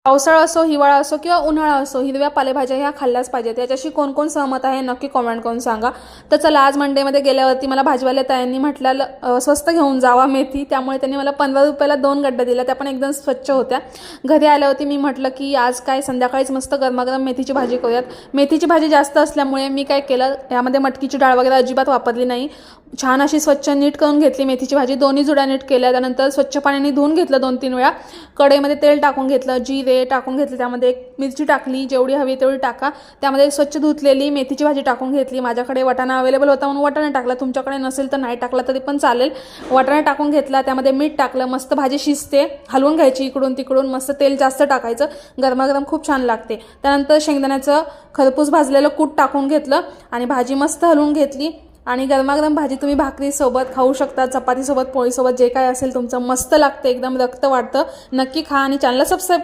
पावसाळा असो, हिवाळा असो किंवा उन्हाळा असो, हिरव्या पालेभाज्या ह्या खाल्ल्याच पाहिजेत. याच्याशी कोण कोण सहमत आहे नक्की कॉमेंट करून सांगा. तर चला, आज मंडेमध्ये गेल्यावरती मला भाजीवाल्या ताईंनी म्हटलं स्वस्त घेऊन जावा मेथी, त्यामुळे त्यांनी मला 15 रुपयाला 2 गड्ड्या दिल्या. त्या पण एकदम स्वच्छ होत्या. घरी आल्यावरती मी म्हटलं की आज काय संध्याकाळीच मस्त गरमागरम मेथीची भाजी करूयात. मेथीची भाजी जास्त असल्यामुळे मी काय केलं, यामध्ये मटकीची डाळ वगैरे अजिबात वापरली नाही. छान अशी स्वच्छ नीट करून घेतली मेथीची भाजी. दोन्ही जुड्या नीट केल्या. त्यानंतर स्वच्छ पाण्याने धुवून घेतलं 2-3 वेळा. कढईमध्ये तेल टाकून घेतलं, जिरे टाकून घेतले, त्यामध्ये एक मिरची टाकली, जेवढी हवी तेवढी टाका. त्यामध्ये स्वच्छ धुतलेली मेथीची भाजी टाकून घेतली. माझ्याकडे वाटाणा अवेलेबल होता म्हणून वाटाणा टाकला, तुमच्याकडे नसेल तर नाही टाकला तरी पण चालेल. वाटाणा टाकून घेतला, त्यामध्ये मीठ टाकलं. मस्त भाजी शिजते, हलवून घ्यायची इकडून तिकडून. मस्त तेल जास्त टाकायचं, गरमागरम खूप छान लागते. त्यानंतर शेंगदाण्याचं खरपूस भाजलेलं कूट टाकून घेतलं आणि भाजी मस्त हलवून घेतली. आणि गरमागरम भाजी तुम्ही भाकरीसोबत खाऊ शकता, चपातीसोबत, पोळीसोबत, जे काय असेल तुमचं. मस्त लागते, एकदम रक्त वाढतं. नक्की खा आणि चॅनलला सबस्क्राईब